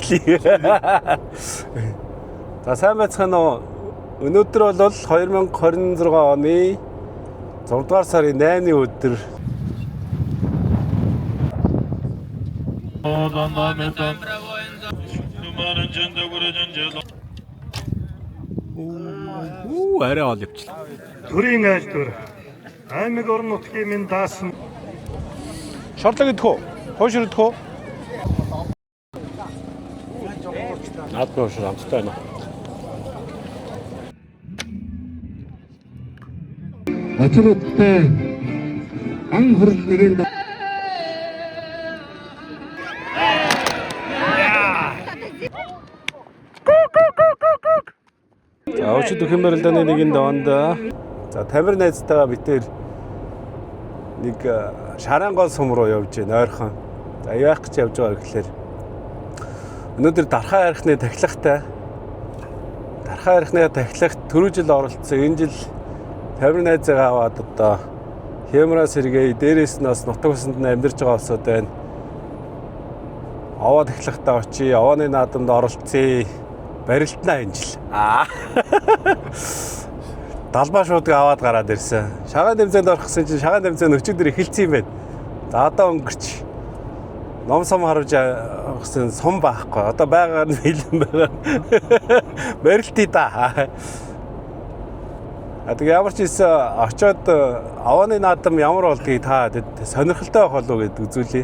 хэлье. За сайн байцгаана уу. Өнөөдөр бол 2026 оны 6 дугаар сарын 8-ны өдөр. Арай ол явчихлаа. Төрийн айлтгуур аймаг орон нутгийн минь даасан Шорлог идэх үү? Хойш идэх үү? Наад нь хойш амттай байна. Очроттой ан хурал нэрийн За өчигд хэмэрэлдэний нэгэн доонд за тамир найзтайгаа битээр нэг Шарангол сум руу явж байна ойрхон. За яах гэж явж байгаа гэхээр өнөөдөр дархаа архины тахилагтай. Дархаа архины тахилагт түрүү жил оролцсон. Энэ жил тамир найзаагаа аваад одоо Хэмраа сэргээ дээрээс нь бас нутаг усанд нь амьдарч байгаа улсууд байна. Аваа тахилагтаа очие, авааны наадамд оролцъё. Барилтнаа энэ жил. Далбаа шуудыг аваад гараад ирсэн. Шагаан тэмцээнд орох гэсэн чинь шагаан тэмцээн өчигдөр эхэлсэн юм байна. За одоо өнгөрч ном сум харуулж гэсэн сум байхгүй. Одоо байгаар нь бэлэн байгаа. Барилтий да. Тэгээ ямар ч ийсэн очоод авааны наадам ямар болдгийг та сонирхолтой байх болов уу гэдээ үзүүлье.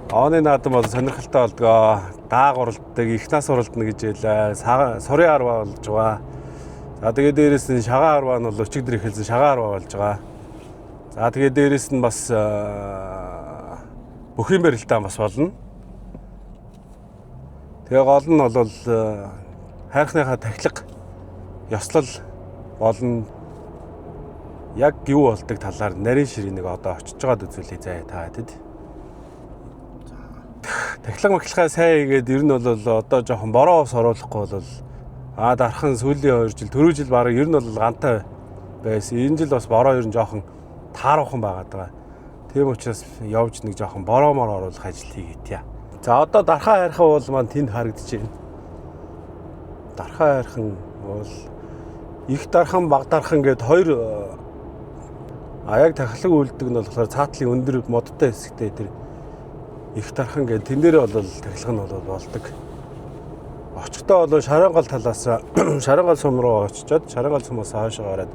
Авааны наадам бол сонирхолтой болдгоо. Дааг уралддаг, их нас уралдана гэж хэлээ. Сурын арва болж байгаа. За тэгээ дээрэс нь шагаан арва нь бол өчигдөр эхэлсэн шагаан арва болж байгаа. За тэгээ дээрэс нь бас бүхрийн барилтаа бас болно. Тэгээ гол нь бол хайрхныхаа тахилга ёслол болно. Яг юу болдог талаар нарийн ширээ нэг одоо очиж байгаад үзүүлээ заа та хэд. Тахилга махилгаа сайн хийгээд ер нь бол одоо жоохон бороо ус оруулахгүй бол дархан сүүлийн 2 жил, түрүү жил баг ер нь бол гантай байсан. Энэ жил бас бороо ер нь жоохон тааруухан байгаад байгаа. Тийм учраас явж нэг жоохон бороомор оруулах ажил хийгээдье. За одоо дархаа хайрхан бол маань тэнд харагдаж байна. Дархаа хайрхан бол их дархан, баг дархан гээд хоёр яг тахилга үйлддэг нь болохоор цаатлын өндөр модтой хэсэгтэй тэр их дархан гэдэг тэн дээр бол тахилга нь болдог. Очихдоо бол Шарангол талаас Шарангол сум руу очичоод Шарангол сумаас хойшоо гараад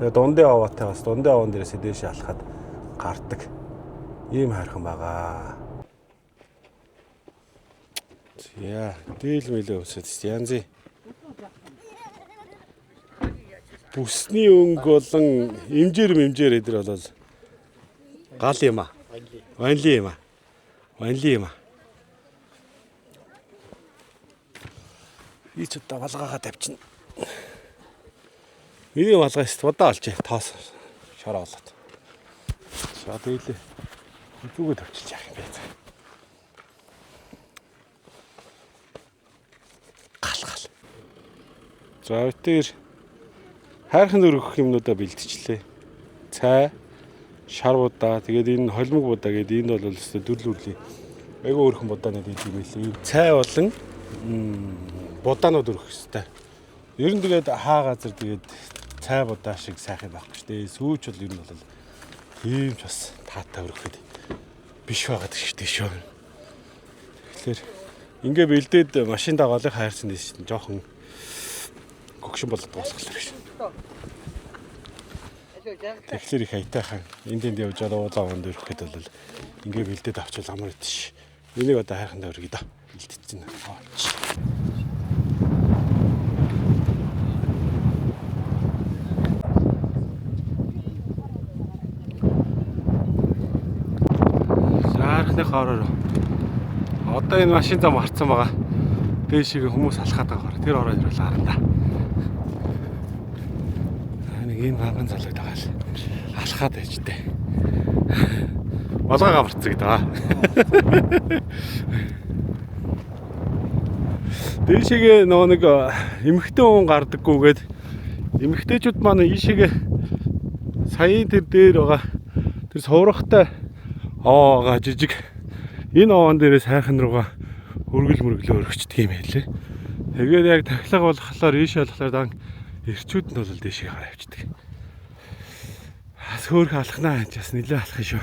тэгээ дундын аваатай бас дундын аваан дээрээс дээш алхаад гардаг. Ийм хайрхан байгаа. Яа, дийл мэлээ өсөд янзын. Бүсний өнгө болон имжээр эдэр бол гал юм аа. Ванли юм аа. Ванли юм аа. Би ч одоо балгаагаа тавьчихна. Миний балгаа шүү дээ. Удаа олж тоос шороо болоод. За дийлээ. Зүгөө тавьчих яах юм бэ? Гал. За өтөр хайрхан өргөх юмнуудаа бэлтжлээ. Цай, шарвуудаа, тэгээд энэ холимог будаа гэдэг энэ бол өстой дүрлүүрлийн айгүй өөрхөн будаанууд ийм байлээ. Цай болон будаанууд өргөх ёстой. Ер нь тэгээд хаа газар тэгээд цай будаа шиг сайхан байхгүй шүү дээ. Сүүч бол ер нь бол ийм ч бас таатай өргөхөд биш байгаад шүү дээ шүү. Тэгэхээр ингээ бэлдээд машин дагаалыг хайрсан дэс чинь жоохон гөгшин болоод дуусгалаа гэж. Тэгэхээр их хайтайхан энд явж байгаа уулааванд өргөхөд бол ингээ бэлдээд авчвал амар идэж. Энийг одоо хайрханд өргөе да. Бэлдэж байна. Хайрхны хоороор одоо энэ машин зам харцсан байгаа. Дээшээ хүмүүс алхаад байгаа. Тэр ороод ирвэл харна. Нэг энэ баган залууд байгаа л алхаад байж тээ. Болгоога марцдаг даа. Дээшээ нөгөө нэг эмхтэн хүн гардаггүйгээд эмхтэйчүүд маань ийшээгээ саяын тэр дээр байгаа тэр суврахтай овоога жижиг энэ овоон дээрээс хайрхан руугаа өргөл мөргөлөө өргөчдөг юм байлээ. Тэгээд яг тахилга болохоор ийшээ болохоор дан эрчүүд нь бол дээшээ гараа явчихдаг. Сөөрх алхнаа анчаас нэлээ алах шүү.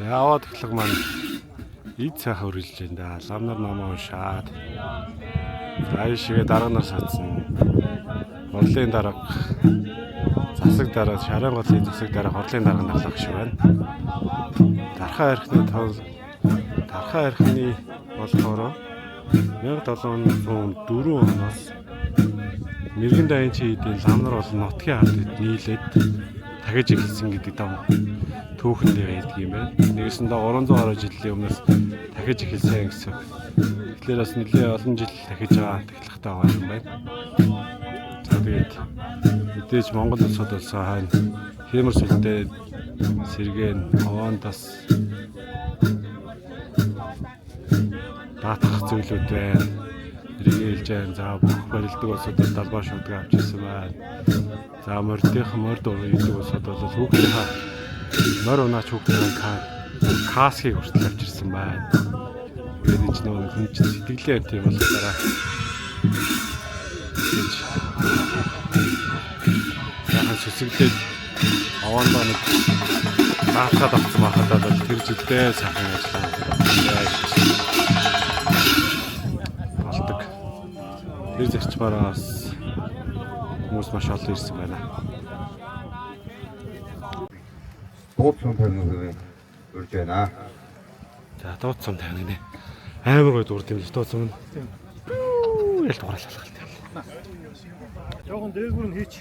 Яваад тахилга маань ид сайхан үргэлж байна да. Лам нар намаа уншаад. За ийшээ дарга нар садсан. Орлын дарга, засаг дарга, шарын голын засаг дарга, орлын дарга нарлах шиг байна. Тархаа архины болохоор 1704 оноос Мэргэн дайны чийдийн лам нар болон нутгийн ард нийлээд дахиж эхэлсэн гэдэг дам түүхэндээ байдаг юм байна. Нэгэсэндээ 300 гаруй жилийн өмнөөс дахиж эхэлсэн гэсэн. Тэгэхээр бас нэлээд олон жил дахиж байгаа тахилгатай байгаа юм байна. За тэгээд мэдээж Монгол улсад болсон хань хэмэр сүлдээ сэргэн овондос даатгах зүйлүүд байна. Иргээлж जैन за бүх барилдаг улсуудад далбаа шуудаг авч ирсэн байна. За морд идэх улсууд бол хүүхдийн морь унаач хүүхдийн каскийг хүртэл авч ирсэн байна. Тэгээд энэ ч нэг хүн сэтгэлээ юм тийм болохоор яхан сүсгэлээд аваандаа нэг наатад авсан махадаа бол тэр жилдээ сайхан ажиллаа. Болдог. Тэр зарчмаараас хүмүүс маш олон ирсэн байна. Дуудсан тавины урьж байна. За дуудсан тавины нэ. Амар гоё дурд юм л дуудсан нь. Ял дугаарлалах юм. Жохон дээгүүр нь хийч.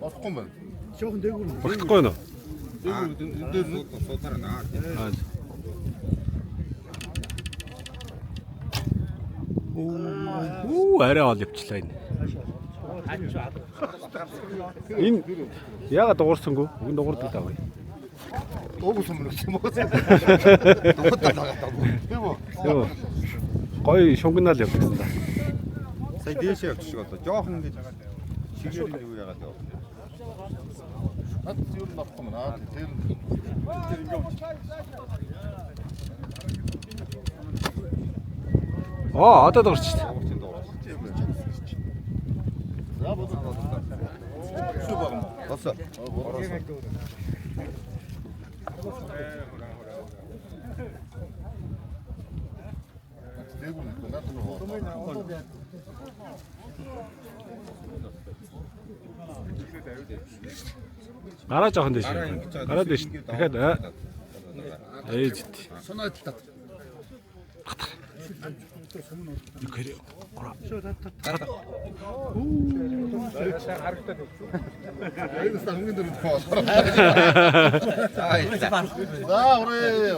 Болохгүй юм байна. Жохон дээгүүр нь. Болохгүй нөө. Дээр суудаар наа. Арай ол явчлаа энэ. Энэ яагаад дуурсангүй? Үн дуурдаг даа. Дуугс юм юм уу? Дуудаад байгаа даа. Тийм үү? Йоо. Гоё шунгнаал явдаг та. Сая дээшээ явчих одоо. Жохон ингэж шигээр юу яагаад яв. Над юу нахгүй маа. Тэр Одоо дуурч. За бодсон. Шүү баг юм. Болсон. Гараа жоохон дэш. Гараа дэш. Дахиад ээж. Соноод тат. Гэрээ. Айгаас хамгийн дөрөв тоо. За урee.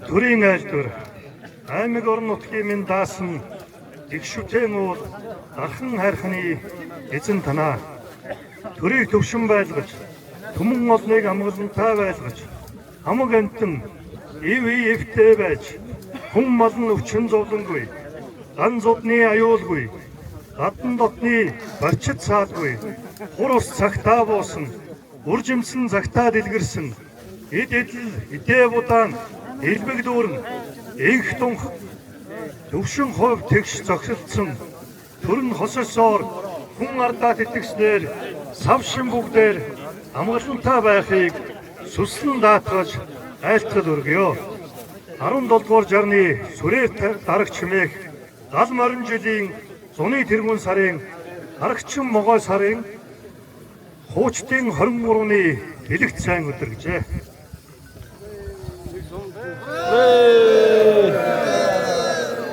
Төрийн айлтгар аймаг орон нутгийн минь даасан жигшүтэн уул дархан хайрхны эзэн танаа төрийг төвшин байлгаж түмэн олныг амгалантай байлгаж хамаг амтан ив ивтэй байж хүн мал нь өвчин зовлонгүй дан зодны аюулгүй гадна дотны барчид саадгүй хур ус цагтаа буусан үржимсэн цагтаа дэлгэрсэн эд эдл эдээ будаан элбэг дүүрэн инх тунх төвшин хов тэгш зогсолцсон төрн хососоор хүн ардаа тэтгэснээр савшин бүгдээр амгалантай байхыг сүслэн даатгаж айлтгал өргөё. 17 дугаар жарны сүрээр дарагч хэмээх 70 морин жилийн зуны тэргүүн сарын дарагчин могой сарын хуучдын 23-ны бэлэгт сайн өдөр гэжээ.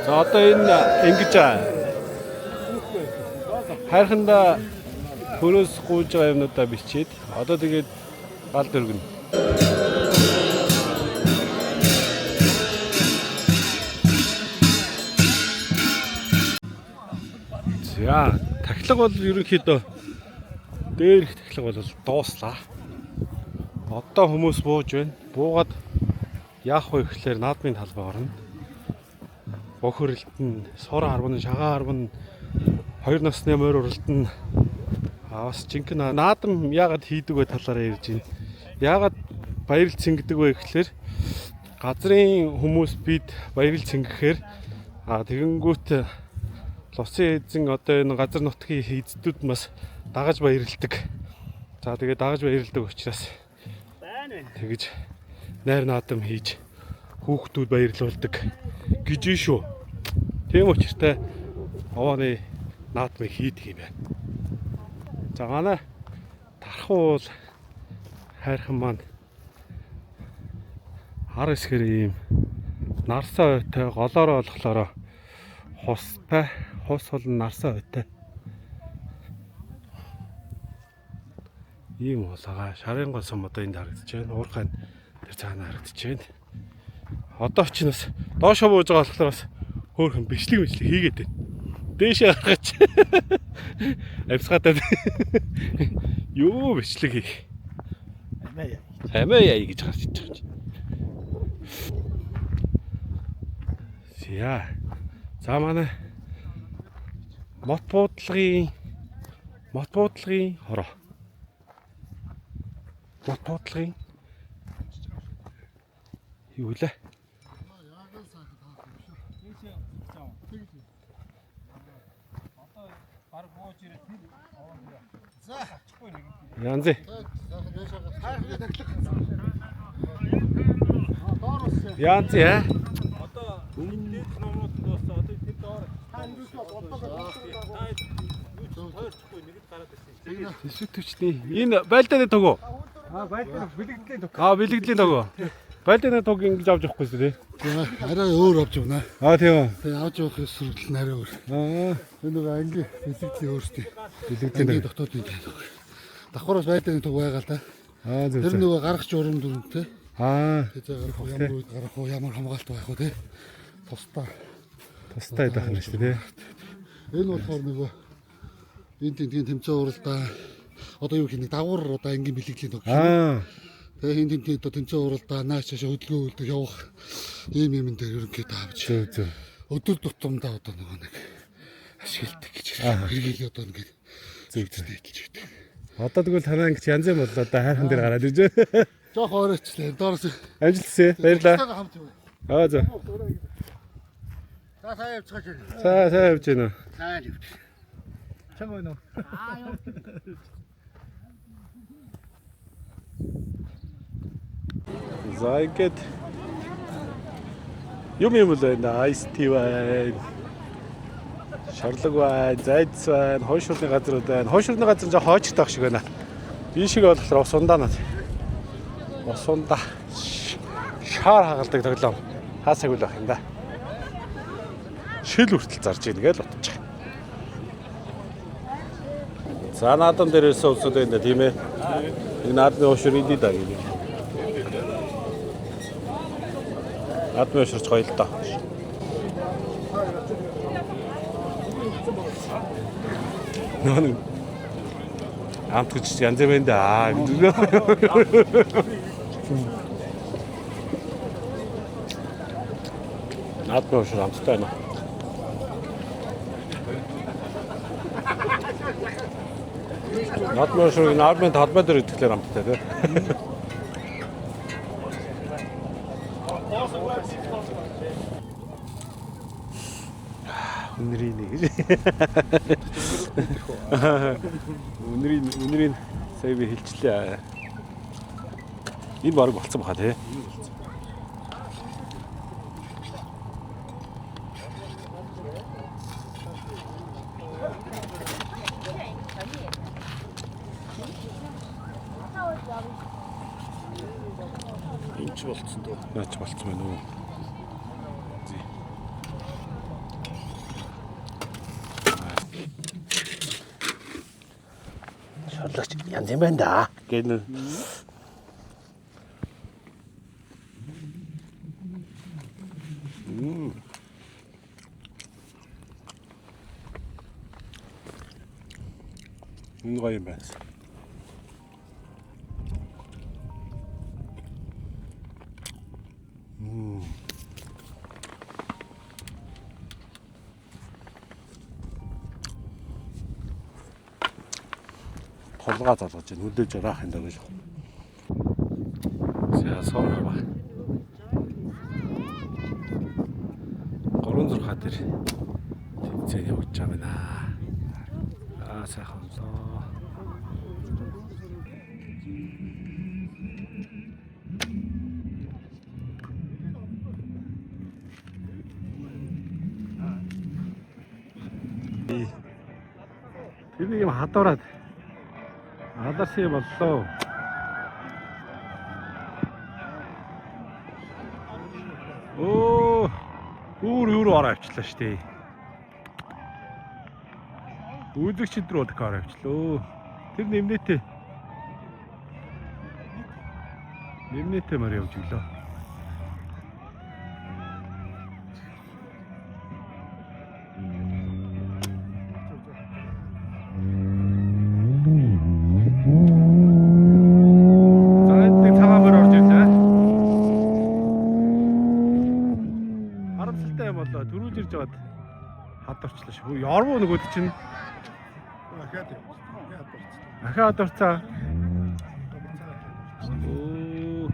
За одоо энэ ингэж хайрханда хөрөөс гүйж байгаа юмнуудаа бичээд одоо тэгээд галд өргөнө. За тахилга бол ерөнхийдөө дээрх тахилга бол дууслаа. Одоо хүмүүс бууж байна. Буугаад яах вэ гэхээр наадмын талбай орно. Бохирэлт нь, сор харван, шагаан харван, хоёр насны морь уралт нь бас жинхэнэ наадам яагаад хийдэг вэ талаараа ярьж байна. Яагаад баярал цэнгдэг вэ гэхээр газрын хүмүүс бид баярал цэнгэхээр тэгэнгүүт лусын эзэн одоо энэ газар нутгийн эзэдүүд бас дагаж баярлдаг. За тэгээд дагаж баярлдаг учраас тэгэж найр наадам хийж хүүхдүүд баярлуулдаг гэж шүү. Тийм учраас овооны наадмыг хийдэг юм байна. За манай тархуу бол хайрхан маань хар эсгэр ийм нарсаа ойтой голоороо болохоор хустай хус бол нарсаа ойтой ийм болоо шарын гол сум одоо энд харагдаж байна. Уурхайн тэр цаана харагдаж байна. Одоо ч бас доошоо бууж байгаа болохоор бас хөөхөн бичлэг хийгээд байна. Дээшээ гаргаж авсгатаа юу бичлэг хийх. Амаа яа гэж гарч иж байгаа юм. Яа. За манай мот буудлагын хороо. Мот буудлагын юу лээ? Янзи. Янзи аа. Одоо дээд номнууд дуусаа одоо тэр доор Тэсвэтвчний энэ байлдааны тогоо. Байлдаа бэлэгдлийн тог. Бэлэгдлийн тогоо. Байлдааны тог ингэж авч явахгүй шүү дээ. Арай өөр авч явна. Тийм. Тэгээ авч явах эсвэл нарай өөр. Энэ нэг анги бэлэгдлийн өөртөө. Бэлэгдлийн дотоодын тог. Давхараас байлдааны тог байгаа л да. Зөв. Тэр нөгөө гарах журам дүрмтэй. Тэгээ ямар үед гарах уу, ямар хамгаалт байх уу те. Тустай байх нь шүү дээ. Энэ болохоор нөгөө энэ тэмцээн тэмцээн уралдаа одоо юу хийх дагуур одоо ангийн бэлэгдлийн тог. Тэгээ энэ тэмцээн одоо тэмцээн уралдаа нааш чашаа хөдөлгөөн үлдэх явах ийм юм дээр ерөнхийдөө авч. Зөв. Өдөр тутамдаа одоо нөгөө нэг ашигладаг гэж хэрэглээ одоо ингээд зөвчтэй хэлж өгдөг. Одоо тэгвэл танаа ингэж янз юм боллоо да хайрхан дээр гараад ирж байна. Жох оройчлаа. Доороос Амжилтсэ. Баярлалаа. За. Сайн явцгааж байна. Сайн явж байна уу? Сайн явж. Чам байна уу? За ингээд юм л байна. Ice tea байна. Шарлаг байна, зайдс байна, хойшрны газрууд байна. Хойшрны газар жоо хоочтой ах шиг байна. Энэ шиг болохоор ус ундаа над. Ус ундаа шаар хагалдаг тоглоом. Хаасаг үл байх юм да. Шил хүртэл зарж ийн гэж бодож байгаа. За наадам дээрээс усууд байна тийм ээ. Энэ наадмын ушир идэв даа гэх юм. Наадмын уширч гоё л доо. Нөө амт гэж янз бүр энэ наадмын ушир амттай байна. Наадмын ушир энэ армын талбай дээр идэхлээр амттай тий. Үнэрийн гэж. Үнэрийн сая би хэлчихлээ. Энэ баг болцсон баха тий. Энд ч болцсон дөө. Наач болцсон байна уу? Шорлогч янз юм байна да. Гэнэ. Энэ гоё юм байна. хулгай залгаж байна. Хүлээж авах юм даа гэж. За сорго ба. 3-6 дээр тэмцээн явуулж байгаа байна. Сайхан лоо. Тэр юм хадуураад алдарсан юм боллоо. Оо, өөр ороо авчлаа шүү дээ. Үзэгчд рүү ороо авчлаа. Тэр нэмнэтэ. Нэмнэтэ мөр явж өглөө. Төрүүлж ирж байгаад хадварчлаа шүү. Яруу нөгөөд чинь ахаад орцаа. Оо.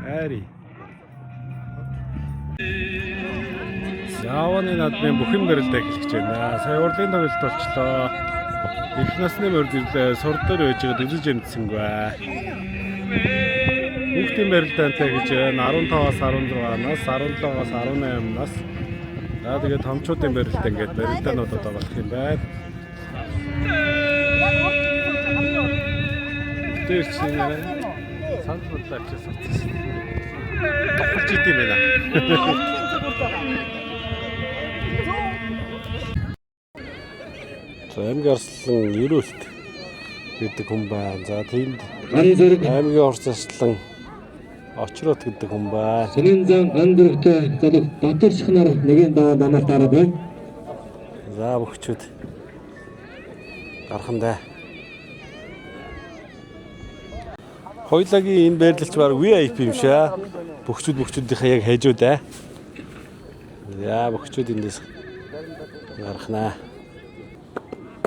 Ари. Яваны надмын бүхэн барилдаа эхлэж байна. Сая урлагийн тоглолт болчлоо. Их насны мордирлээ сур дээр байж байгаа дүлж юмцсангүй. Хүүхдийн барилдаантай гэж 15-аас 16-наас 17-аас 18-наас за тэгээд томчуудын барилдаа ингээд барилдаануудад болох юм байна. Тэр чинь санд бодлооч сацсан. Тохолж идэм байна. За аймгийн орслон Ерөөлт гэдэг хүн байна. За тэнд аймгийн орслон Очрот гэдэг хүн байна. Сонин зам гандөрхтэй залуу Батөрчх нар нэгэн даваа намайг дараад байна. За бүгчүүд гархандаа. Хоёулагийн энэ байрлалч баг VIP юм шээ. Бүгчүүдийнхээ яг хажууд аа. За бүгчүүд эндээс гарахнаа.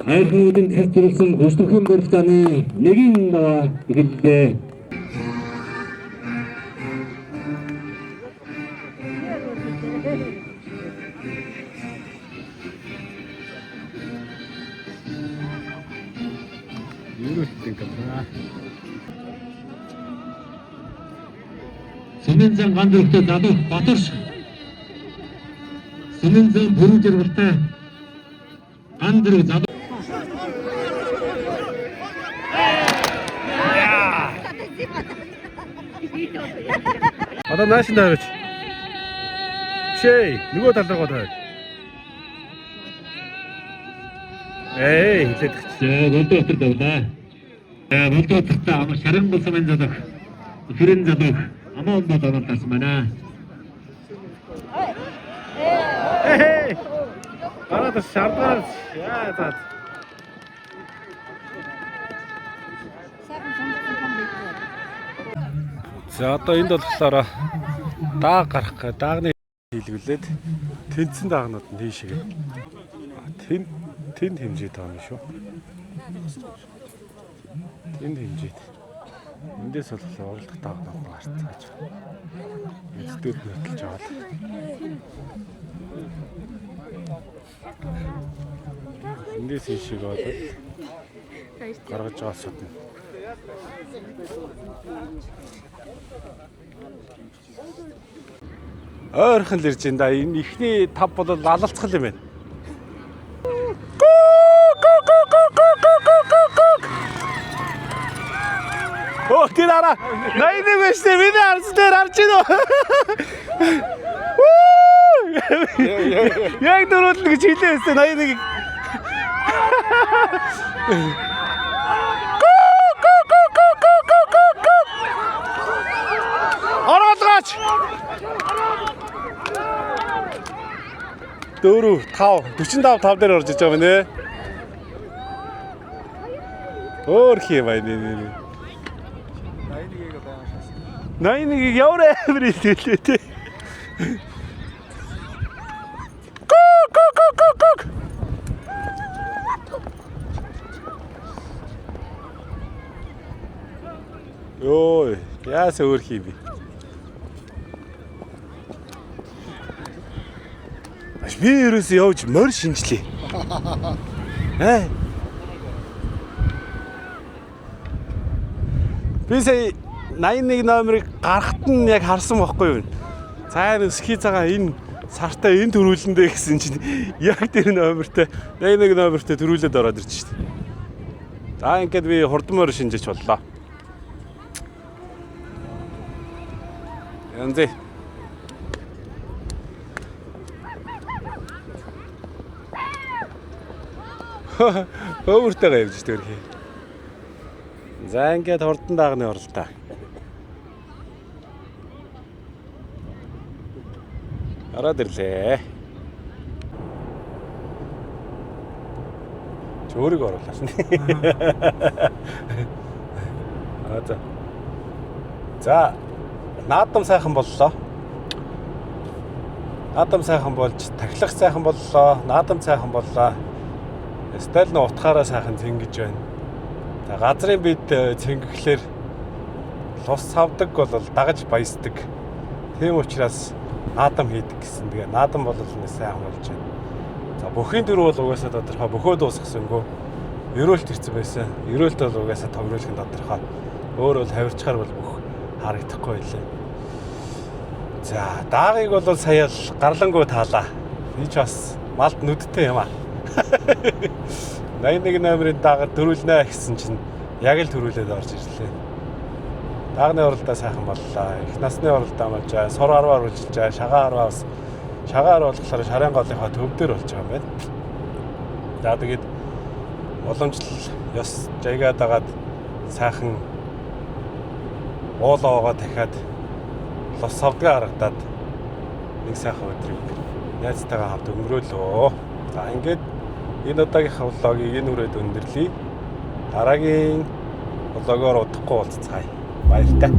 Хайрхуудын төвчрүүлсэн өсвөрхөн барилдааны нэгэн даваа эхэллээ. Сэмэнзэн гандөрхтэй залуу Батөрч Сэмэнзэн бүрэн зэрэгтэй гандөрх залуу Одоо нааш наарч. Шээ, нөгөө талраа таа. Хилээд Болдоотор давлаа. Болдоотор ам шаран болсон энэ залуу. Хүрэн залуу амаа ондоо дөрөлтсөн байна. Гараад шардаар яа заа. За одоо энд болохоор дааг гарах гэ даагны хийлгүүлээд тэнцэн даагнууд нь тийшээ. Тэнд хэмжээд байгаа юм шүү. Тэнд хэмжээд. Эндээс болохоор уралдах даагнууд нь гарцгааж. Эцдүүд нөтөлж аваад. Эндээс хийшээ болоод гаргаж байгаа сууд нь. Ойрхон л ирж байна да. Энэ ихний тав бол лалалцгал юм байна. Оо тэр ара. Найныг өштэй миний арс дээр харж байна уу? Яг дөрөвлө гэж хэлээстэй найныг. Оролгооч. 4 5 45 дээр орж иж байгаа нэ. Өөр хий байна. 91-ийг явраа амир хэлээ. Яас өөр хий би. Би ерөөсөө явж морь шинжлээ. Би сая 81 номерыг гарахт нь яг харсан байхгүй юу? Цаана ски цагаан энэ сартаа энэ төрүүлэндээ гэсэн чинь яг тэр номертой 81 номертой төрүүлээд ороод ирж шít. За ингээд би хурдмаар шинжиж боллоо. Янзээ. Өөртөө явж штэ өрхий. За ингээд хурдан даагны оролтоо. Ороод ирлээ. Чөөрийг оруулсан. За. Наадам сайхан боллоо. Наадам сайхан болж, тахилах сайхан боллоо. Наадам сайхан боллоо. Стал нь утгаараа сайхан цэнгэж байна. За газрын бид цэнгэхлээр лус савдаг бол дагаж баясдаг. Тийм учраас наадам хийдэг гэсэн. Тэгээ наадам бол нэг сайхан болж байна. За бүхийн дөрөв бол угаасаа тодорхой бөхөө дуусгасангүй. Ерөөлт ирсэн байсан. Ерөөлт бол угаасаа томруулах нь тодорхой. Өөр бол хавирчгаар бол бүх харагдахгүй байлаа. За даагыг бол сая л гарлангуй таалаа. Би ч бас малд нүдтэй юм аа. 81 номерын даага төрүүлнэ гэсэн чинь яг л төрүүлээд орж ирлээ. Даагны оролдоо сайхан боллоо. Их насны оролдоо болж байгаа. Сор 10-аар үржилж байгаа. Шагаа 10-аас шагаар болохоор шарын голынхаа төвдөр болж байгаа юм байна. За тэгээд уламжлал ёс жайгаад агаад сайхан уулоогоо дахиад лос савдгаа харагдаад нэг сайхан өдрийг найзтайгаа хамт өнгөрөөлөө. За ингээд энэ удаагийнхаа влогийг энэ үрээд өндөрлөе. Дараагийн влогоор удахгүй уулзцгаая. Баяртай.